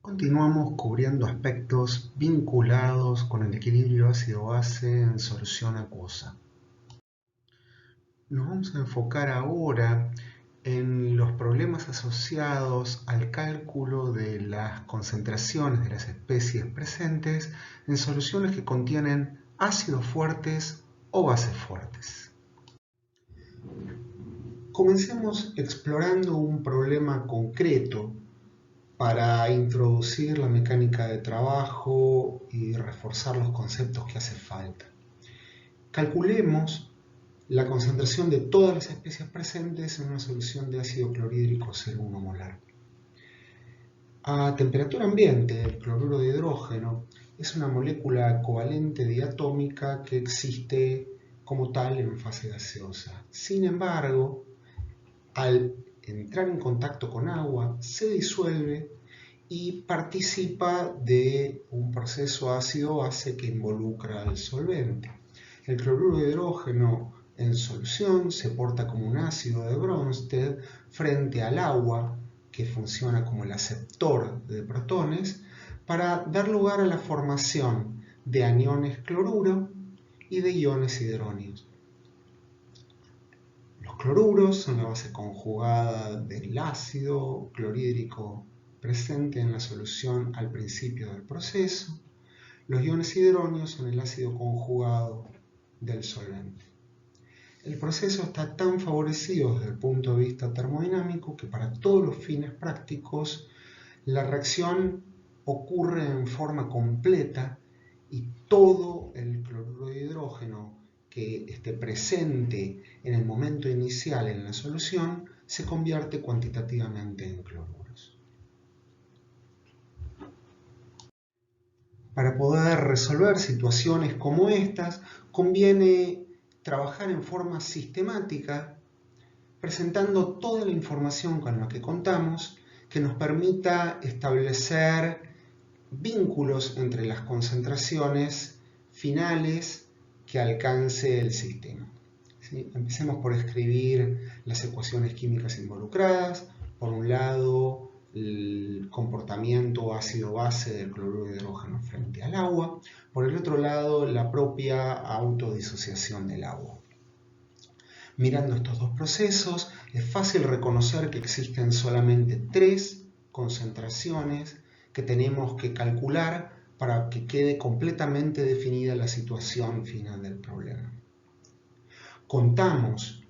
Continuamos cubriendo aspectos vinculados con el equilibrio ácido-base en solución acuosa. Nos vamos a enfocar ahora en los problemas asociados al cálculo de las concentraciones de las especies presentes en soluciones que contienen ácidos fuertes o bases fuertes. Comencemos explorando un problema concreto para introducir la mecánica de trabajo y reforzar los conceptos que hace falta. Calculemos la concentración de todas las especies presentes en una solución de ácido clorhídrico 0,1 molar. A temperatura ambiente, el cloruro de hidrógeno es una molécula covalente diatómica que existe como tal en fase gaseosa. Sin embargo, al entrar en contacto con agua, se disuelve y participa de un proceso ácido-base que involucra al solvente. El cloruro de hidrógeno en solución se porta como un ácido de Bronsted frente al agua, que funciona como el aceptor de protones, para dar lugar a la formación de aniones cloruro y de iones hidróneos. Los cloruros son la base conjugada del ácido clorhídrico presente en la solución al principio del proceso. Los iones hidróneos son el ácido conjugado del solvente. El proceso está tan favorecido desde el punto de vista termodinámico que para todos los fines prácticos la reacción ocurre en forma completa y todo el cloruro de hidrógeno que esté presente en el momento inicial en la solución se convierte cuantitativamente en cloruros. Para poder resolver situaciones como estas, conviene trabajar en forma sistemática, presentando toda la información con la que contamos, que nos permita establecer vínculos entre las concentraciones finales que alcance el sistema. ¿Sí? Empecemos por escribir las ecuaciones químicas involucradas. Por un lado, el comportamiento ácido-base del cloruro de hidrógeno frente al agua. Por el otro lado, la propia autodisociación del agua. Mirando estos dos procesos, es fácil reconocer que existen solamente tres concentraciones que tenemos que calcular para que quede completamente definida la situación final del problema. Contamos,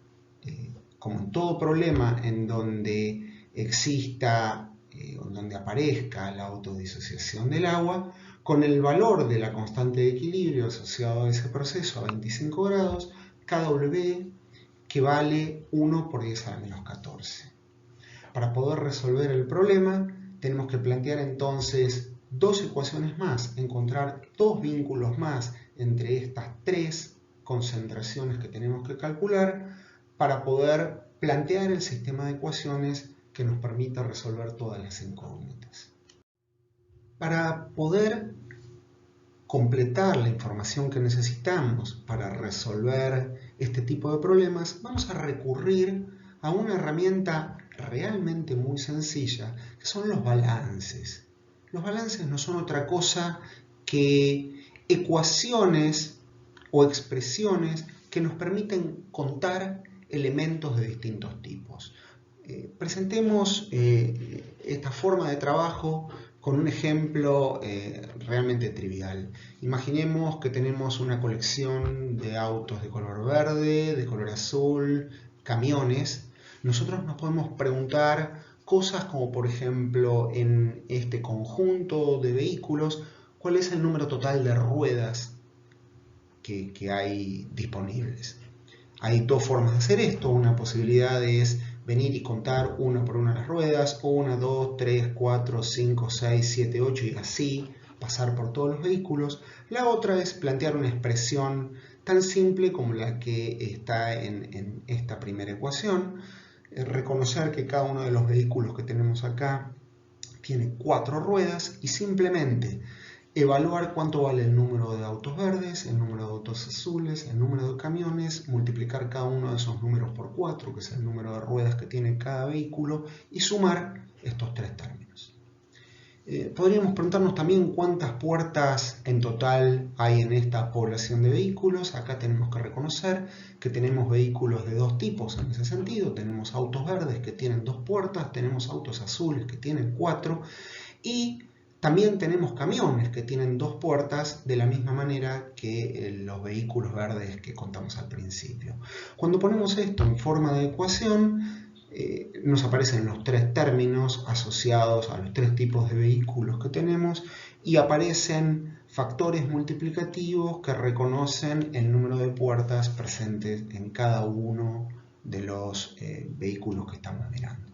como en todo problema en donde exista o donde aparezca la autodisociación del agua, con el valor de la constante de equilibrio asociado a ese proceso a 25 grados, kW, que vale 1 por 10 a la menos 14. Para poder resolver el problema, tenemos que plantear entonces dos ecuaciones más, encontrar dos vínculos más entre estas tres concentraciones que tenemos que calcular para poder plantear el sistema de ecuaciones que nos permita resolver todas las incógnitas. Para poder completar la información que necesitamos para resolver este tipo de problemas, vamos a recurrir a una herramienta realmente muy sencilla, que son los balances. Los balances no son otra cosa que ecuaciones o expresiones que nos permiten contar elementos de distintos tipos. Presentemos esta forma de trabajo con un ejemplo realmente trivial. Imaginemos que tenemos una colección de autos de color verde, de color azul, camiones. Nosotros nos podemos preguntar cosas como, por ejemplo, en este conjunto de vehículos, ¿cuál es el número total de ruedas que hay disponibles? Hay dos formas de hacer esto. Una posibilidad es venir y contar una por una las ruedas, 1, 2, 3, 4, 5, 6, 7, 8 y así pasar por todos los vehículos. La otra es plantear una expresión tan simple como la que está en esta primera ecuación, reconocer que cada uno de los vehículos que tenemos acá tiene 4 ruedas y simplemente evaluar cuánto vale el número de autos verdes, el número de autos azules, el número de camiones, multiplicar cada uno de esos números por 4, que es el número de ruedas que tiene cada vehículo, y sumar estos tres términos. Podríamos preguntarnos también cuántas puertas en total hay en esta población de vehículos. Acá tenemos que reconocer que tenemos vehículos de dos tipos en ese sentido. Tenemos autos verdes que tienen 2 puertas, tenemos autos azules que tienen 4 y también tenemos camiones que tienen 2 puertas de la misma manera que los vehículos verdes que contamos al principio. Cuando ponemos esto en forma de ecuación, nos aparecen los 3 términos asociados a los 3 tipos de vehículos que tenemos y aparecen factores multiplicativos que reconocen el número de puertas presentes en cada uno de los vehículos que estamos mirando.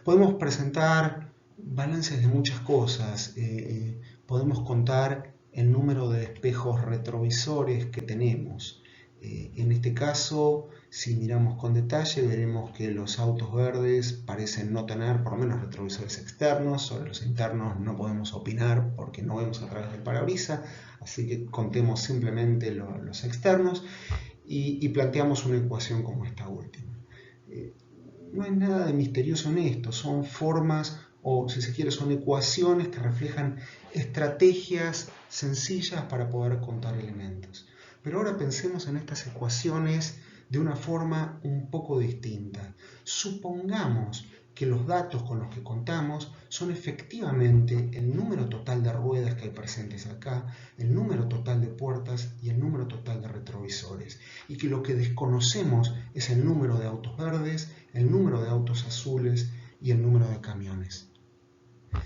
Podemos presentar balances de muchas cosas, podemos contar el número de espejos retrovisores que tenemos. En este caso, si miramos con detalle, veremos que los autos verdes parecen no tener por lo menos retrovisores externos. Sobre los internos no podemos opinar porque no vemos a través del parabrisas, así que contemos simplemente los externos y planteamos una ecuación como esta última. No hay nada de misterioso en esto, son formas o, si se quiere, son ecuaciones que reflejan estrategias sencillas para poder contar elementos. Pero ahora pensemos en estas ecuaciones de una forma un poco distinta. Supongamos que los datos con los que contamos son efectivamente el número total de ruedas que hay presentes acá, el número total de puertas y el número total de retrovisores, y que lo que desconocemos es el número de autos verdes, el número de autos azules y el número de camiones.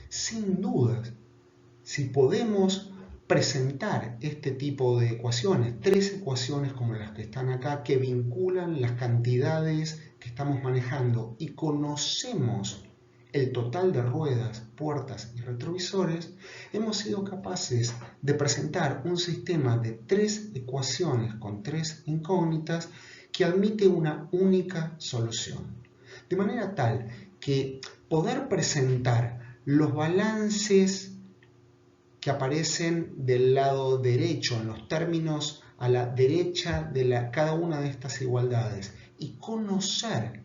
Sin dudas, si podemos presentar este tipo de ecuaciones, 3 ecuaciones como las que están acá, que vinculan las cantidades que estamos manejando y conocemos el total de ruedas, puertas y retrovisores, hemos sido capaces de presentar un sistema de 3 ecuaciones con 3 incógnitas que admite una única solución. De manera tal que poder presentar los balances que aparecen del lado derecho, en los términos a la derecha de cada una de estas igualdades, y conocer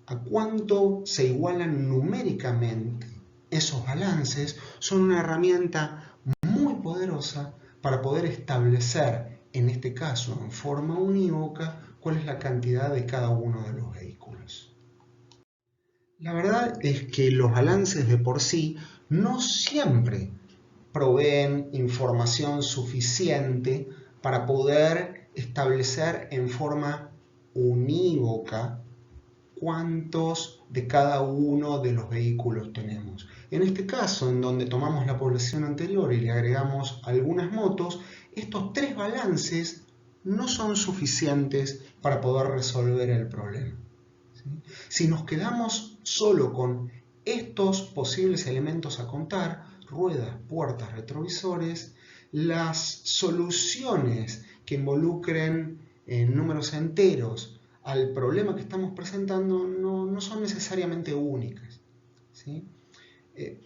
a cuánto se igualan numéricamente esos balances, son una herramienta muy poderosa para poder establecer, en este caso en forma unívoca, cuál es la cantidad de cada uno de los vehículos. La verdad es que los balances de por sí no siempre proveen información suficiente para poder establecer en forma unívoca cuántos de cada uno de los vehículos tenemos. En este caso, en donde tomamos la población anterior y le agregamos algunas motos, estos 3 balances no son suficientes para poder resolver el problema. Si nos quedamos solo con estos posibles elementos a contar, ruedas, puertas, retrovisores, las soluciones que involucren números enteros al problema que estamos presentando no son necesariamente únicas, ¿sí?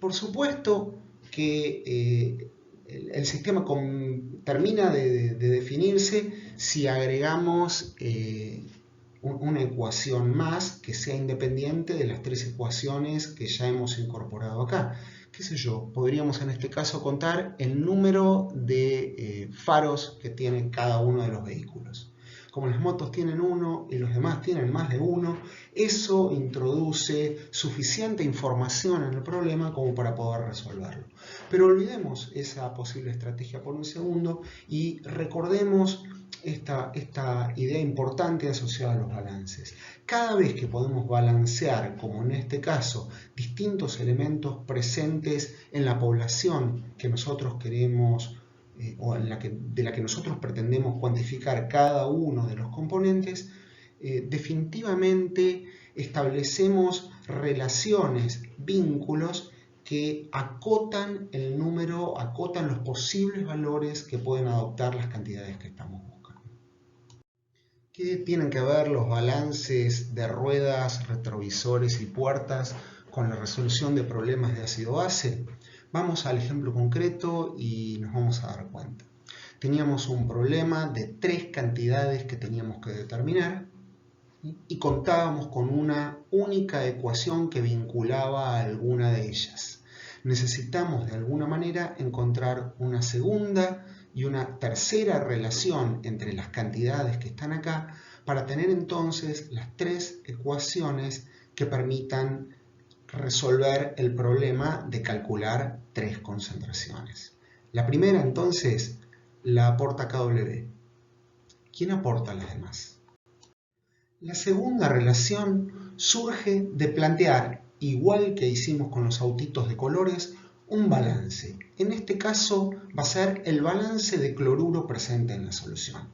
Por supuesto que el sistema termina de definirse si agregamos una ecuación más que sea independiente de las 3 ecuaciones que ya hemos incorporado acá. ¿Qué sé yo? Podríamos en este caso contar el número de faros que tiene cada uno de los vehículos. Como las motos tienen 1 y los demás tienen más de 1, eso introduce suficiente información en el problema como para poder resolverlo. Pero olvidemos esa posible estrategia por un segundo y recordemos esta idea importante asociada a los balances. Cada vez que podemos balancear, como en este caso, distintos elementos presentes en la población que nosotros queremos o de la que nosotros pretendemos cuantificar cada uno de los componentes, definitivamente establecemos relaciones, vínculos que acotan el número, acotan los posibles valores que pueden adoptar las cantidades que estamos buscando. ¿Qué tienen que ver los balances de ruedas, retrovisores y puertas con la resolución de problemas de ácido-base? Vamos al ejemplo concreto y nos vamos a dar cuenta. Teníamos un problema de 3 cantidades que teníamos que determinar y contábamos con una única ecuación que vinculaba a alguna de ellas. necesitamos de alguna manera encontrar una segunda y una tercera relación entre las cantidades que están acá para tener entonces las tres ecuaciones que permitan resolver el problema de calcular tres concentraciones. La primera entonces la aporta KW. ¿Quién aporta las demás? La segunda relación surge de plantear, igual que hicimos con los autitos de colores, un balance. En este caso va a ser el balance de cloruro presente en la solución.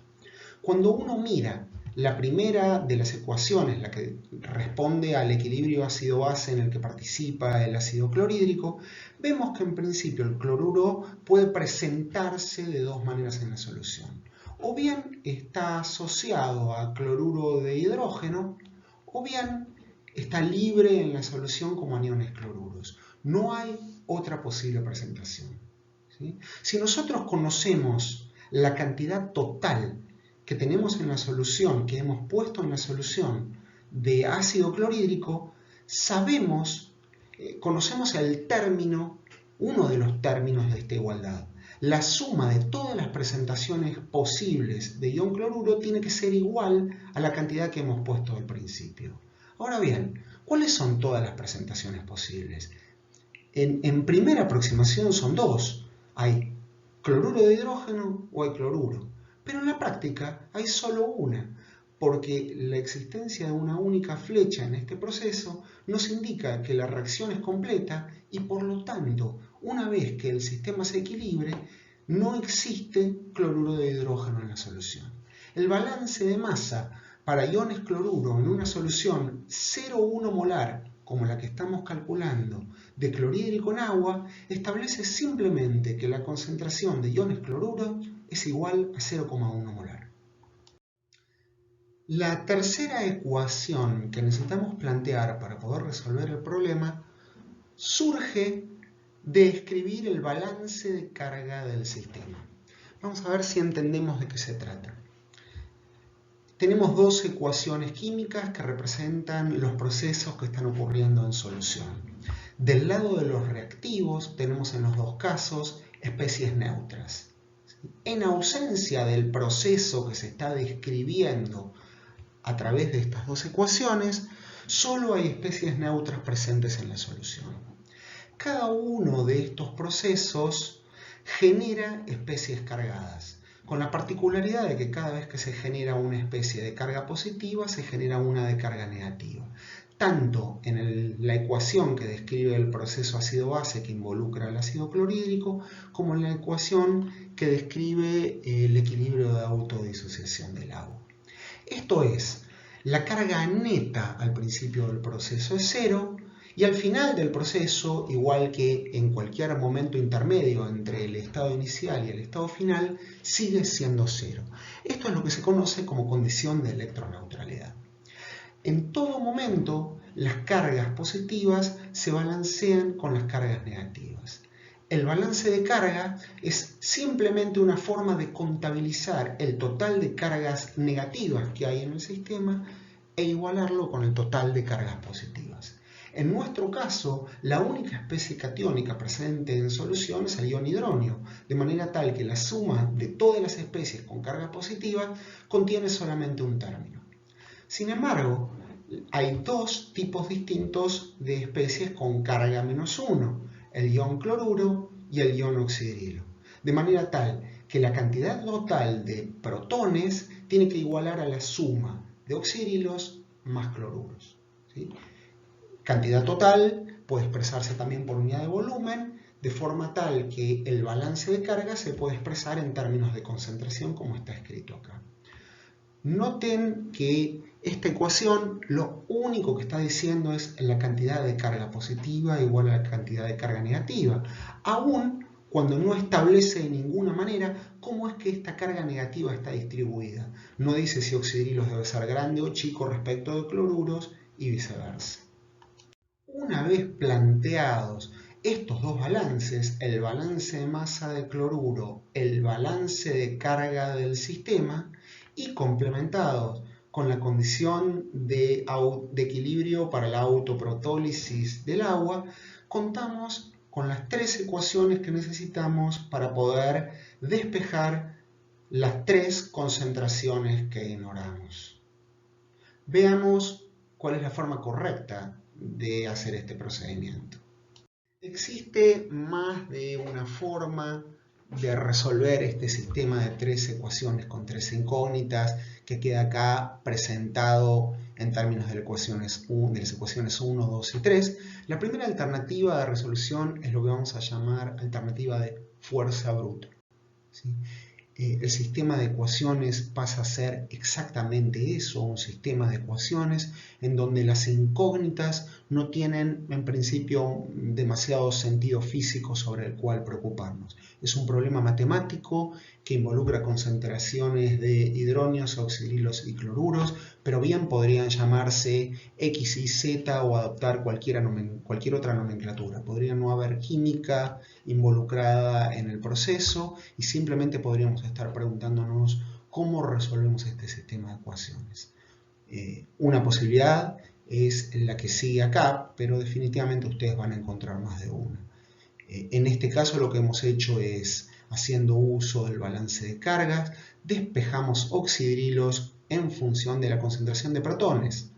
Cuando uno mira la primera de las ecuaciones, la que responde al equilibrio ácido-base en el que participa el ácido clorhídrico, vemos que en principio el cloruro puede presentarse de dos maneras en la solución. O bien está asociado a cloruro de hidrógeno, o bien está libre en la solución como aniones cloruros. No hay otra posible presentación, ¿sí? Si nosotros conocemos la cantidad total que tenemos en la solución, que hemos puesto en la solución de ácido clorhídrico, conocemos el término, uno de los términos de esta igualdad. La suma de todas las presentaciones posibles de ion cloruro tiene que ser igual a la cantidad que hemos puesto al principio. Ahora bien, ¿cuáles son todas las presentaciones posibles? En primera aproximación son dos. Hay cloruro de hidrógeno o hay cloruro. Pero en la práctica hay solo una, porque la existencia de una única flecha en este proceso nos indica que la reacción es completa y por lo tanto, una vez que el sistema se equilibre, no existe cloruro de hidrógeno en la solución. El balance de masa para iones cloruro en una solución 0,1 molar, como la que estamos calculando, de clorhídrico en agua, establece simplemente que la concentración de iones cloruro es igual a 0,1 molar. La tercera ecuación que necesitamos plantear para poder resolver el problema surge de escribir el balance de carga del sistema. Vamos a ver si entendemos de qué se trata. Tenemos dos ecuaciones químicas que representan los procesos que están ocurriendo en solución. Del lado de los reactivos tenemos en los dos casos especies neutras. En ausencia del proceso que se está describiendo a través de estas dos ecuaciones, solo hay especies neutras presentes en la solución. Cada uno de estos procesos genera especies cargadas, con la particularidad de que cada vez que se genera una especie de carga positiva, se genera una de carga negativa. Tanto en la ecuación que describe el proceso ácido-base que involucra el ácido clorhídrico, como en la ecuación que describe el equilibrio de autodisociación del agua. Esto es, la carga neta al principio del proceso es 0 y al final del proceso, igual que en cualquier momento intermedio entre el estado inicial y el estado final, sigue siendo 0. Esto es lo que se conoce como condición de electroneutralidad. En todo momento, las cargas positivas se balancean con las cargas negativas. El balance de carga es simplemente una forma de contabilizar el total de cargas negativas que hay en el sistema e igualarlo con el total de cargas positivas. En nuestro caso, la única especie catiónica presente en solución es el ion hidronio, de manera tal que la suma de todas las especies con carga positiva contiene solamente un término. Sin embargo, hay dos tipos distintos de especies con carga -1, el ion cloruro y el ion oxidrilo, de manera tal que la cantidad total de protones tiene que igualar a la suma de oxidrilos más cloruros, ¿sí? Cantidad total puede expresarse también por unidad de volumen, de forma tal que el balance de carga se puede expresar en términos de concentración como está escrito acá. Noten que esta ecuación lo único que está diciendo es la cantidad de carga positiva igual a la cantidad de carga negativa, aun cuando no establece de ninguna manera cómo es que esta carga negativa está distribuida. No dice si oxidrilos debe ser grande o chico respecto de cloruros y viceversa. Una vez planteados estos dos balances, el balance de masa de cloruro, el balance de carga del sistema, y complementados con la condición de equilibrio para la autoprotólisis del agua, contamos con las 3 ecuaciones que necesitamos para poder despejar las 3 concentraciones que ignoramos. Veamos cuál es la forma correcta de hacer este procedimiento. Existe más de una forma de resolver este sistema de 3 ecuaciones con 3 incógnitas que queda acá presentado en términos de las ecuaciones 1, 2 y 3. La primera alternativa de resolución es lo que vamos a llamar alternativa de fuerza bruta, ¿sí? El sistema de ecuaciones pasa a ser exactamente eso, un sistema de ecuaciones en donde las incógnitas no tienen en principio demasiado sentido físico sobre el cual preocuparnos. Es un problema matemático que involucra concentraciones de hidronios, oxidrilos y cloruros, pero bien podrían llamarse X y Z o adoptar cualquier otra nomenclatura. Podría no haber química involucrada en el proceso y simplemente podríamos estar preguntándonos cómo resolvemos este sistema de ecuaciones. Una posibilidad es la que sigue acá, pero definitivamente ustedes van a encontrar más de una. En este caso lo que hemos hecho es, haciendo uso del balance de cargas, despejamos oxidrilos en función de la concentración de protones.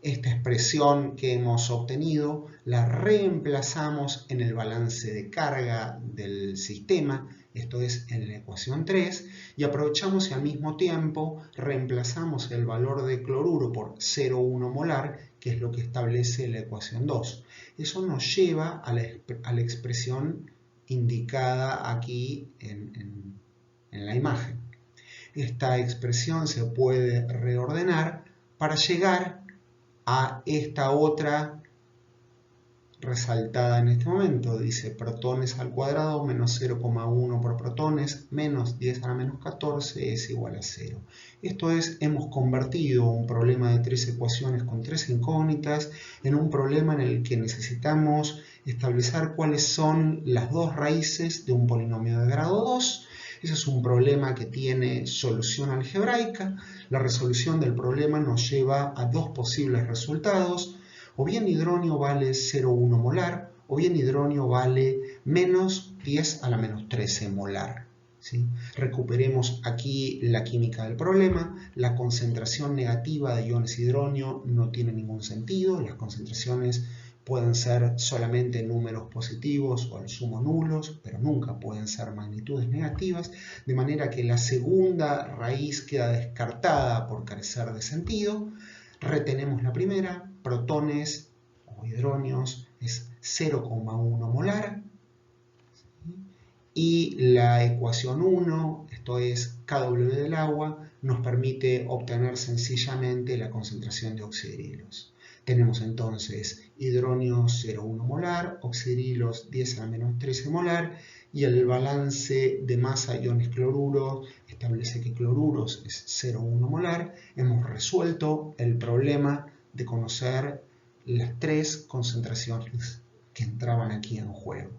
Esta expresión que hemos obtenido la reemplazamos en el balance de carga del sistema, esto es en la ecuación 3, y aprovechamos y al mismo tiempo reemplazamos el valor de cloruro por 0,1 molar, que es lo que establece la ecuación 2. Eso nos lleva a la expresión indicada aquí en la imagen. Esta expresión se puede reordenar para llegar a esta otra resaltada en este momento. Dice protones al cuadrado menos 0,1 por protones menos 10 a la menos 14 es igual a 0. Esto es, hemos convertido un problema de 3 ecuaciones con 3 incógnitas en un problema en el que necesitamos establecer cuáles son las dos raíces de un polinomio de grado 2. Ese es un problema que tiene solución algebraica. La resolución del problema nos lleva a dos posibles resultados. O bien hidronio vale 0,1 molar, o bien hidronio vale menos 10 a la menos 13 molar. ¿Sí? Recuperemos aquí la química del problema. La concentración negativa de iones hidronio no tiene ningún sentido. Las concentraciones pueden ser solamente números positivos o al sumo nulos, pero nunca pueden ser magnitudes negativas, de manera que la segunda raíz queda descartada por carecer de sentido. Retenemos la primera, protones o hidronios es 0,1 molar, y la ecuación 1, esto es Kw del agua, nos permite obtener sencillamente la concentración de oxidrilos. Tenemos entonces hidronios 0,1 molar, oxidrilos 10 a la menos 13 molar, y el balance de masa iones cloruro establece que cloruros es 0,1 molar. Hemos resuelto el problema de conocer las 3 concentraciones que entraban aquí en juego.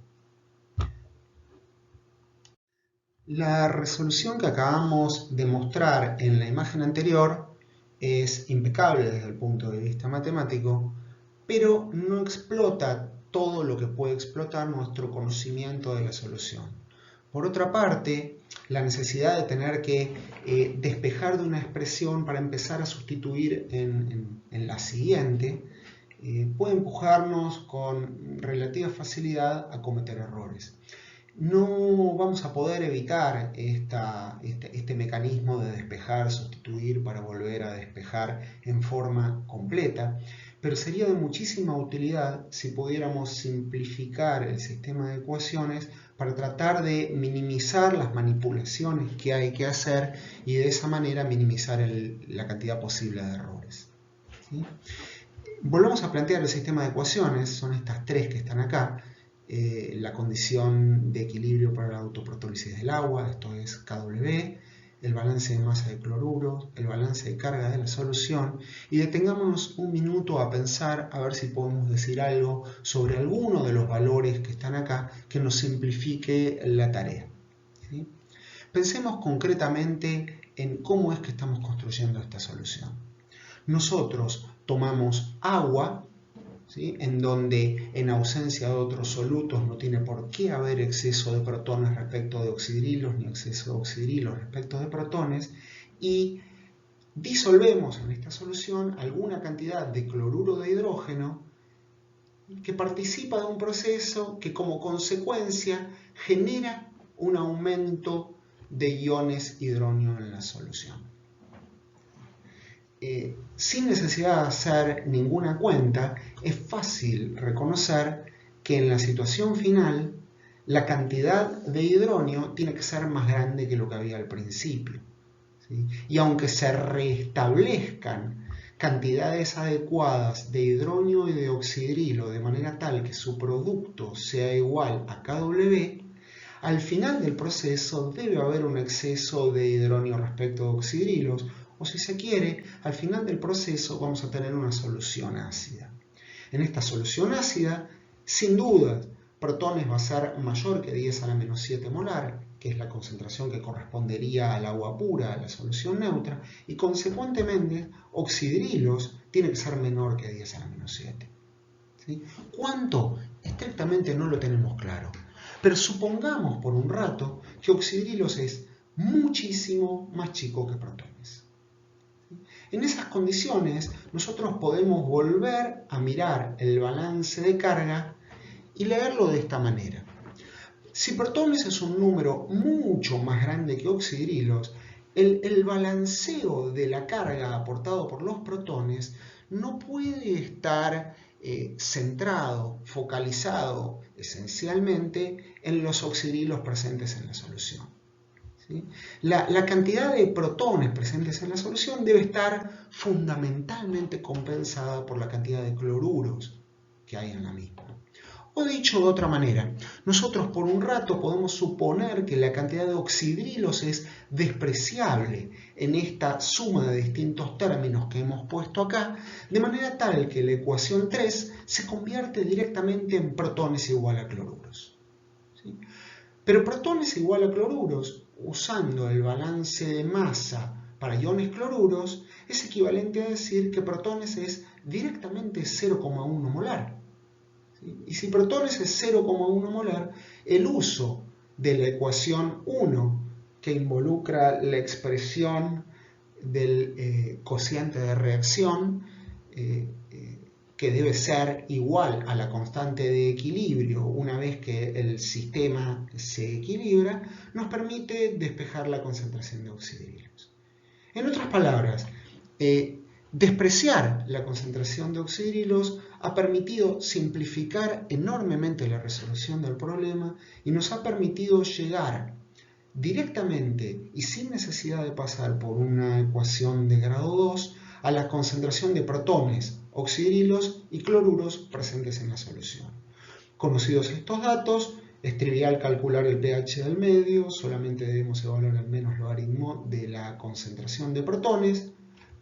La resolución que acabamos de mostrar en la imagen anterior es impecable desde el punto de vista matemático, pero no explota todo lo que puede explotar nuestro conocimiento de la solución. Por otra parte, la necesidad de tener que despejar de una expresión para empezar a sustituir en la siguiente puede empujarnos con relativa facilidad a cometer errores. No vamos a poder evitar este mecanismo de despejar, sustituir para volver a despejar en forma completa, pero sería de muchísima utilidad si pudiéramos simplificar el sistema de ecuaciones para tratar de minimizar las manipulaciones que hay que hacer y de esa manera minimizar la cantidad posible de errores. ¿Sí? Volvemos a plantear el sistema de ecuaciones, son estas 3 que están acá. La condición de equilibrio para la autoprotólisis del agua, esto es Kw, el balance de masa de cloruros, el balance de carga de la solución, y detengámonos un minuto a pensar a ver si podemos decir algo sobre alguno de los valores que están acá que nos simplifique la tarea. ¿Sí? Pensemos concretamente en cómo es que estamos construyendo esta solución. Nosotros tomamos agua ¿sí? En donde en ausencia de otros solutos no tiene por qué haber exceso de protones respecto de oxidrilos ni exceso de oxidrilos respecto de protones, y disolvemos en esta solución alguna cantidad de cloruro de hidrógeno que participa de un proceso que como consecuencia genera un aumento de iones hidronio en la solución. Sin necesidad de hacer ninguna cuenta, es fácil reconocer que en la situación final la cantidad de hidronio tiene que ser más grande que lo que había al principio, ¿sí? Y aunque se restablezcan cantidades adecuadas de hidronio y de oxidrilo de manera tal que su producto sea igual a Kw, al final del proceso debe haber un exceso de hidronio respecto de oxidrilos, o si se quiere, al final del proceso vamos a tener una solución ácida. En esta solución ácida, sin duda, protones va a ser mayor que 10 a la menos 7 molar, que es la concentración que correspondería al agua pura, a la solución neutra, y consecuentemente oxidrilos tiene que ser menor que 10 a la menos 7. ¿Sí? ¿Cuánto? Estrictamente no lo tenemos claro. Pero supongamos por un rato que oxidrilos es muchísimo más chico que protones. En esas condiciones, nosotros podemos volver a mirar el balance de carga y leerlo de esta manera. Si protones es un número mucho más grande que oxidrilos, el balanceo de la carga aportado por los protones no puede estar centrado, focalizado esencialmente en los oxidrilos presentes en la solución. ¿Sí? La cantidad de protones presentes en la solución debe estar fundamentalmente compensada por la cantidad de cloruros que hay en la misma. O dicho de otra manera, nosotros por un rato podemos suponer que la cantidad de oxidrilos es despreciable en esta suma de distintos términos que hemos puesto acá, de manera tal que la ecuación 3 se convierte directamente en protones igual a cloruros. ¿Sí? Pero protones igual a cloruros, usando el balance de masa para iones cloruros, es equivalente a decir que protones es directamente 0,1 molar. Y si protones es 0,1 molar, el uso de la ecuación 1, que involucra la expresión del cociente de reacción, que debe ser igual a la constante de equilibrio una vez que el sistema se equilibra, nos permite despejar la concentración de oxidrilos. En otras palabras, despreciar la concentración de oxidrilos ha permitido simplificar enormemente la resolución del problema y nos ha permitido llegar directamente y sin necesidad de pasar por una ecuación de grado 2 a la concentración de protones, oxidrilos y cloruros presentes en la solución. Conocidos estos datos, es trivial calcular el pH del medio, solamente debemos evaluar el menos logaritmo de la concentración de protones,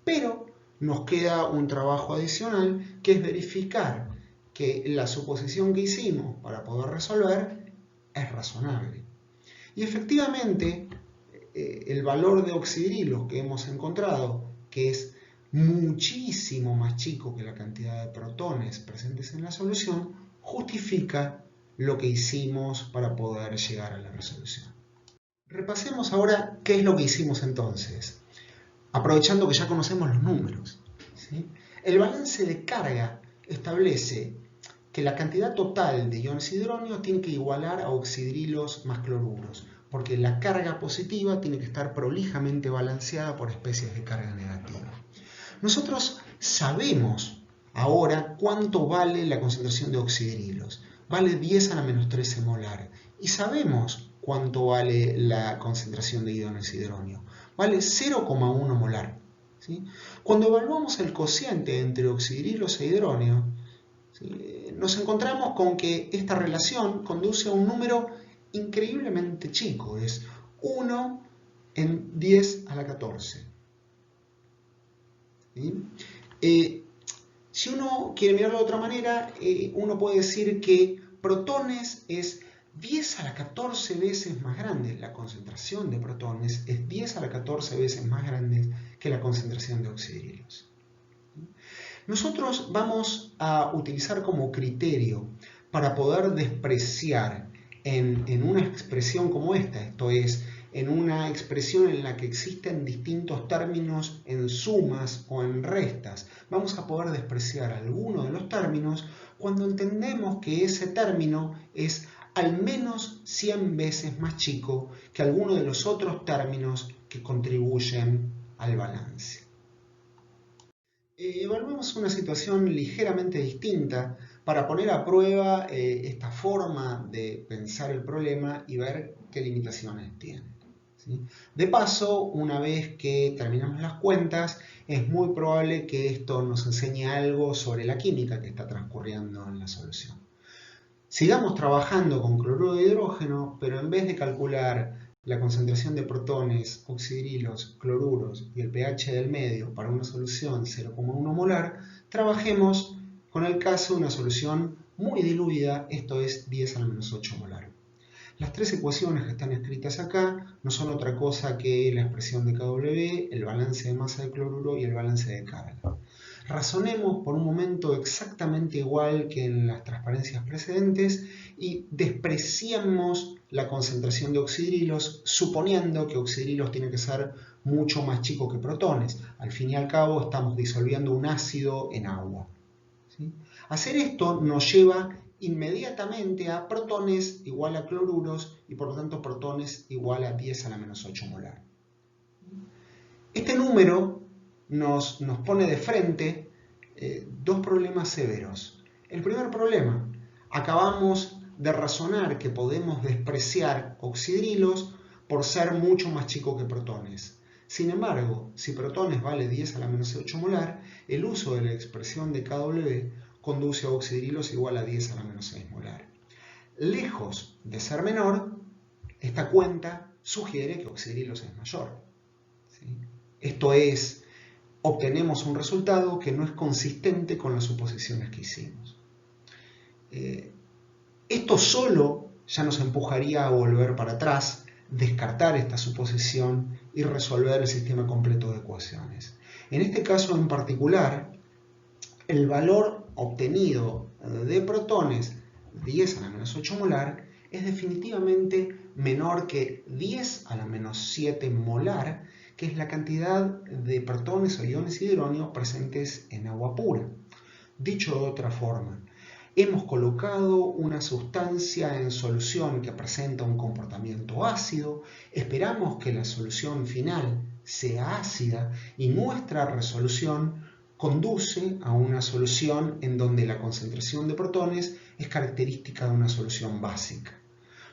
pero nos queda un trabajo adicional que es verificar que la suposición que hicimos para poder resolver es razonable. Y efectivamente, el valor de oxidrilos que hemos encontrado, que es muchísimo más chico que la cantidad de protones presentes en la solución, justifica lo que hicimos para poder llegar a la resolución. Repasemos ahora qué es lo que hicimos entonces, aprovechando que ya conocemos los números. ¿Sí? El balance de carga establece que la cantidad total de iones hidróneos tiene que igualar a oxidrilos más cloruros, porque la carga positiva tiene que estar prolijamente balanceada por especies de carga negativa. Nosotros sabemos ahora cuánto vale la concentración de oxidrilos. Vale 10 a la menos 13 molar. Y sabemos cuánto vale la concentración de iones hidróneo. Vale 0,1 molar. ¿Sí? Cuando evaluamos el cociente entre oxidrilos e hidróneo, ¿sí?, nos encontramos con que esta relación conduce a un número increíblemente chico. Es 1 en 10 a la 14. ¿Sí? Si uno quiere mirarlo de otra manera, uno puede decir que protones es 10 a la 14 veces más grande. La concentración de protones es 10 a la 14 veces más grande que la concentración de oxidrilos. Nosotros vamos a utilizar como criterio para poder despreciar en una expresión como esta, esto es, en una expresión en la que existen distintos términos en sumas o en restas, vamos a poder despreciar alguno de los términos cuando entendemos que ese término es al menos 100 veces más chico que alguno de los otros términos que contribuyen al balance. Evaluemos una situación ligeramente distinta para poner a prueba esta forma de pensar el problema y ver qué limitaciones tiene. ¿Sí? De paso, una vez que terminamos las cuentas, es muy probable que esto nos enseñe algo sobre la química que está transcurriendo en la solución. Sigamos trabajando con cloruro de hidrógeno, pero en vez de calcular la concentración de protones, oxidrilos, cloruros y el pH del medio para una solución 0,1 molar, trabajemos con el caso de una solución muy diluida, esto es 10 a la menos 8 molar. Las tres ecuaciones que están escritas acá no son otra cosa que la expresión de KW, el balance de masa de cloruro y el balance de carga. Razonemos por un momento exactamente igual que en las transparencias precedentes y despreciemos la concentración de oxidrilos suponiendo que oxidrilos tiene que ser mucho más chico que protones. Al fin y al cabo estamos disolviendo un ácido en agua. ¿Sí? Hacer esto nos lleva inmediatamente a protones igual a cloruros y por lo tanto protones igual a 10 a la menos 8 molar. Este número nos pone de frente dos problemas severos. El primer problema, acabamos de razonar que podemos despreciar oxidrilos por ser mucho más chico que protones. Sin embargo, si protones vale 10 a la menos 8 molar, el uso de la expresión de KW conduce a oxidrilos igual a 10 a la menos 6 molar. Lejos de ser menor, esta cuenta sugiere que oxidrilos es mayor. ¿Sí? Esto es, obtenemos un resultado que no es consistente con las suposiciones que hicimos. Esto solo ya nos empujaría a volver para atrás, descartar esta suposición y resolver el sistema completo de ecuaciones. En este caso en particular, el valor obtenido de protones 10 a la menos 8 molar es definitivamente menor que 10 a la menos 7 molar, que es la cantidad de protones o iones hidronio presentes en agua pura. Dicho de otra forma, hemos colocado una sustancia en solución que presenta un comportamiento ácido, esperamos que la solución final sea ácida y nuestra resolución conduce a una solución en donde la concentración de protones es característica de una solución básica.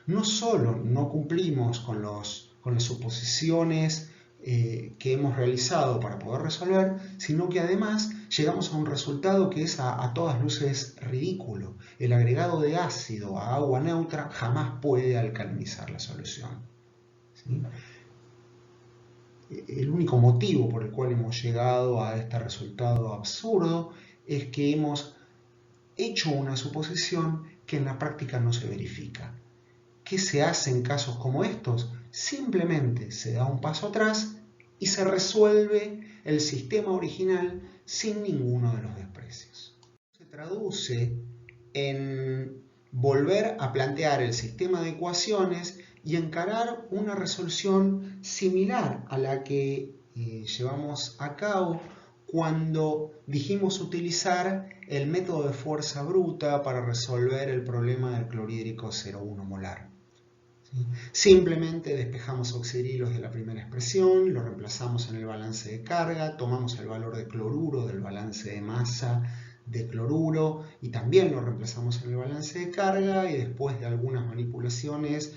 No solo no cumplimos con las suposiciones que hemos realizado para poder resolver, sino que además llegamos a un resultado que es a todas luces ridículo. El agregado de ácido a agua neutra jamás puede alcalinizar la solución. ¿Sí? El único motivo por el cual hemos llegado a este resultado absurdo es que hemos hecho una suposición que en la práctica no se verifica. ¿Qué se hace en casos como estos? Simplemente se da un paso atrás y se resuelve el sistema original sin ninguno de los desprecios. Se traduce en volver a plantear el sistema de ecuaciones y encarar una resolución similar a la que llevamos a cabo cuando dijimos utilizar el método de fuerza bruta para resolver el problema del clorhídrico 0,1 molar. ¿Sí? Simplemente despejamos oxidrilos de la primera expresión, lo reemplazamos en el balance de carga, tomamos el valor de cloruro del balance de masa de cloruro y también lo reemplazamos en el balance de carga y después de algunas manipulaciones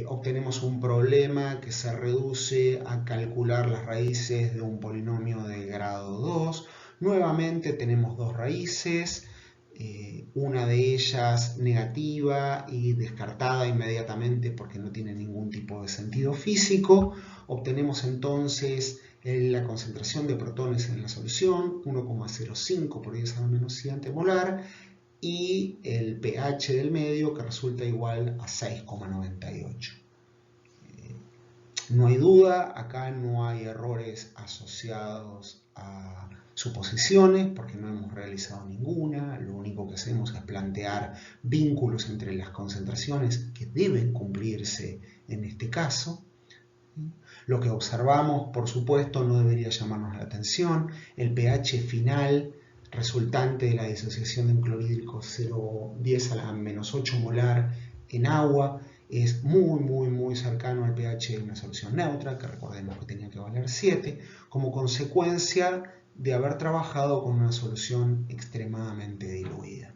obtenemos un problema que se reduce a calcular las raíces de un polinomio de grado 2. Nuevamente tenemos dos raíces, una de ellas negativa y descartada inmediatamente porque no tiene ningún tipo de sentido físico. Obtenemos entonces la concentración de protones en la solución, 1,05 por 10 a la menos 7 molar, y el pH del medio que resulta igual a 6,98. No hay duda, acá no hay errores asociados a suposiciones, porque no hemos realizado ninguna. Lo único que hacemos es plantear vínculos entre las concentraciones que deben cumplirse en este caso. Lo que observamos, por supuesto, no debería llamarnos la atención. El pH final resultante de la disociación de un clorhídrico 0,10 a la menos 8 molar en agua es muy cercano al pH de una solución neutra, que recordemos que tenía que valer 7, como consecuencia de haber trabajado con una solución extremadamente diluida.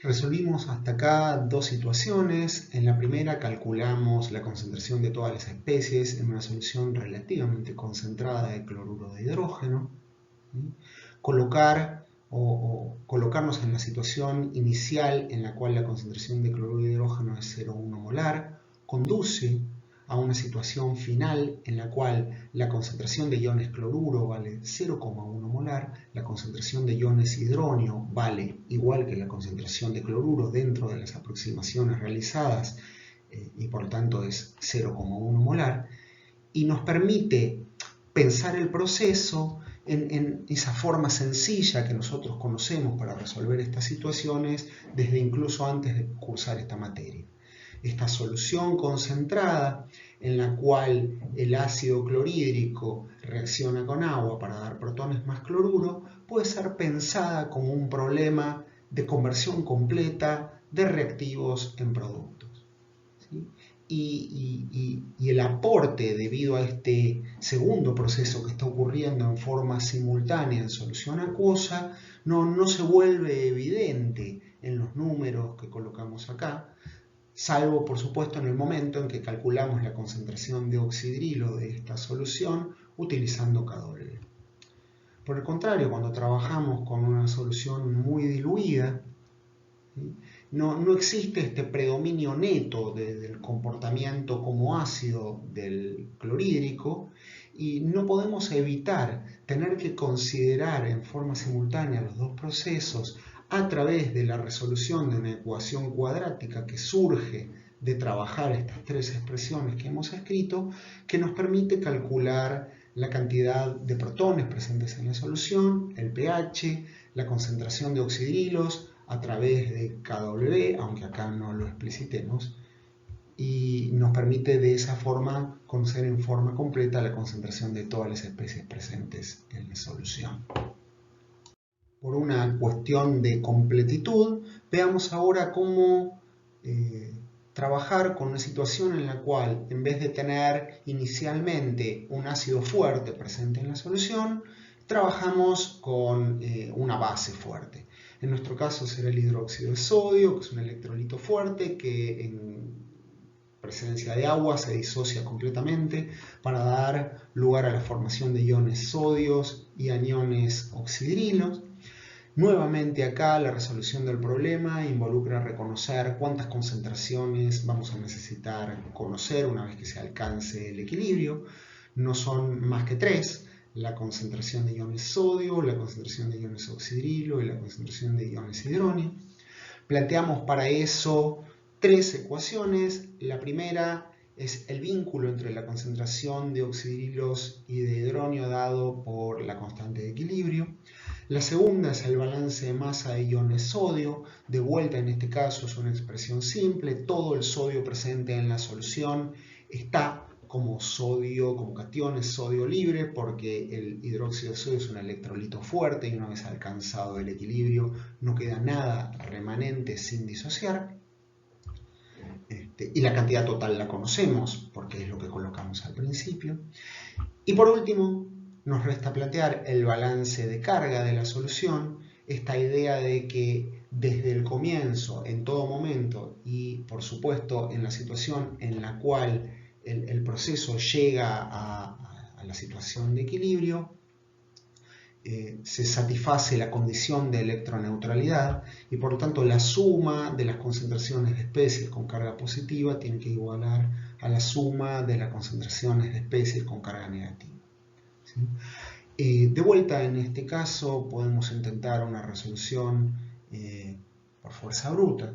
Resolvimos hasta acá dos situaciones. En la primera calculamos la concentración de todas las especies en una solución relativamente concentrada de cloruro de hidrógeno. Colocarnos en la situación inicial en la cual la concentración de cloruro de hidrógeno es 0,1 molar conduce a una situación final en la cual la concentración de iones cloruro vale 0,1 molar, la concentración de iones hidróneo vale igual que la concentración de cloruro dentro de las aproximaciones realizadas y por lo tanto es 0,1 molar, y nos permite pensar el proceso en esa forma sencilla que nosotros conocemos para resolver estas situaciones desde incluso antes de cursar esta materia. Esta solución concentrada en la cual el ácido clorhídrico reacciona con agua para dar protones más cloruro puede ser pensada como un problema de conversión completa de reactivos en productos. ¿Sí? Y el aporte debido a este segundo proceso que está ocurriendo en forma simultánea en solución acuosa no se vuelve evidente en los números que colocamos acá, salvo por supuesto en el momento en que calculamos la concentración de oxidrilo de esta solución utilizando KW. Por el contrario, cuando trabajamos con una solución muy diluida, no existe este predominio neto del comportamiento como ácido del clorhídrico y no podemos evitar tener que considerar en forma simultánea los dos procesos a través de la resolución de una ecuación cuadrática que surge de trabajar estas tres expresiones que hemos escrito, que nos permite calcular la cantidad de protones presentes en la solución, el pH, la concentración de oxidrilos a través de KW, aunque acá no lo explicitemos, y nos permite de esa forma conocer en forma completa la concentración de todas las especies presentes en la solución. Por una cuestión de completitud, veamos ahora cómo trabajar con una situación en la cual, en vez de tener inicialmente un ácido fuerte presente en la solución, trabajamos con una base fuerte. En nuestro caso será el hidróxido de sodio, que es un electrolito fuerte que en presencia de agua se disocia completamente para dar lugar a la formación de iones sodios y aniones oxidrilos. Nuevamente acá la resolución del problema involucra reconocer cuántas concentraciones vamos a necesitar conocer una vez que se alcance el equilibrio. No son más que tres: la concentración de iones sodio, la concentración de iones oxidrilo y la concentración de iones hidróneo. Planteamos para eso tres ecuaciones. La primera es el vínculo entre la concentración de oxidrilos y de hidróneo dado por la constante de equilibrio. La segunda es el balance de masa de iones sodio. De vuelta, en este caso es una expresión simple. Todo el sodio presente en la solución está como sodio, como cationes sodio libre, porque el hidróxido de sodio es un electrolito fuerte y una vez alcanzado el equilibrio no queda nada remanente sin disociar. Y la cantidad total la conocemos porque es lo que colocamos al principio. Y por último, nos resta plantear el balance de carga de la solución, esta idea de que desde el comienzo, en todo momento y por supuesto en la situación en la cual el proceso llega a la situación de equilibrio, se satisface la condición de electroneutralidad y por lo tanto la suma de las concentraciones de especies con carga positiva tiene que igualar a la suma de las concentraciones de especies con carga negativa. ¿Sí? De vuelta, en este caso podemos intentar una resolución por fuerza bruta,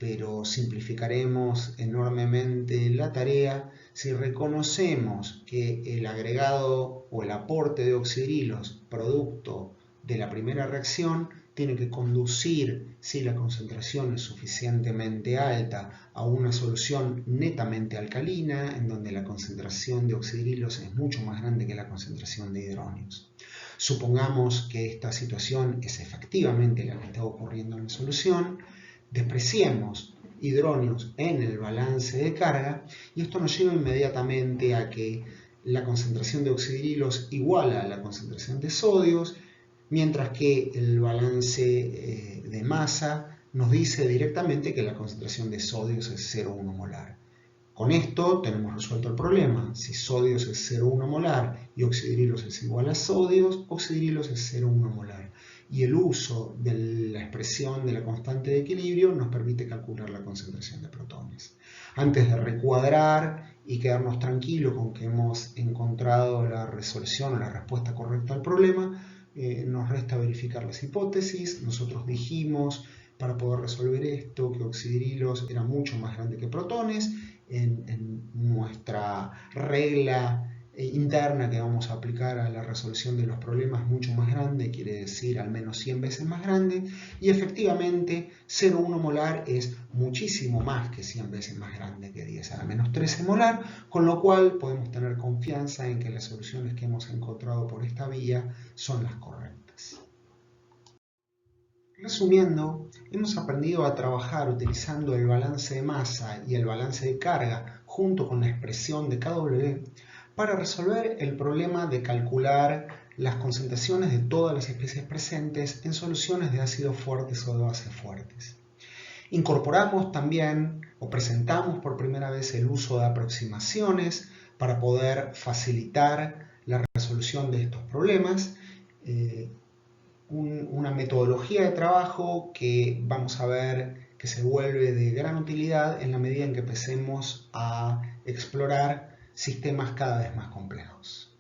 pero simplificaremos enormemente la tarea si reconocemos que el agregado o el aporte de oxidrilos producto de la primera reacción tiene que conducir, si la concentración es suficientemente alta, a una solución netamente alcalina, en donde la concentración de oxidrilos es mucho más grande que la concentración de hidróneos. Supongamos que esta situación es efectivamente la que está ocurriendo en la solución, despreciemos hidróneos en el balance de carga y esto nos lleva inmediatamente a que la concentración de oxidrilos iguala a la concentración de sodios, mientras que el balance de masa nos dice directamente que la concentración de sodios es 0,1 molar. Con esto tenemos resuelto el problema. Si sodios es 0,1 molar y oxidrilos es igual a sodios, oxidrilos es 0,1 molar. Y el uso de la expresión de la constante de equilibrio nos permite calcular la concentración de protones. Antes de recuadrar y quedarnos tranquilos con que hemos encontrado la resolución o la respuesta correcta al problema, nos resta verificar las hipótesis. Nosotros dijimos, para poder resolver esto, que oxidrilos era mucho más grande que protones. En nuestra regla interna que vamos a aplicar a la resolución de los problemas mucho más grande, quiere decir al menos 100 veces más grande, y efectivamente 0,1 molar es muchísimo más que 100 veces más grande que 10 a la menos 13 molar, con lo cual podemos tener confianza en que las soluciones que hemos encontrado por esta vía son las correctas. Resumiendo, hemos aprendido a trabajar utilizando el balance de masa y el balance de carga junto con la expresión de KW para resolver el problema de calcular las concentraciones de todas las especies presentes en soluciones de ácidos fuertes o de bases fuertes. Incorporamos también o presentamos por primera vez el uso de aproximaciones para poder facilitar la resolución de estos problemas. Una metodología de trabajo que vamos a ver que se vuelve de gran utilidad en la medida en que empecemos a explorar sistemas cada vez más complejos.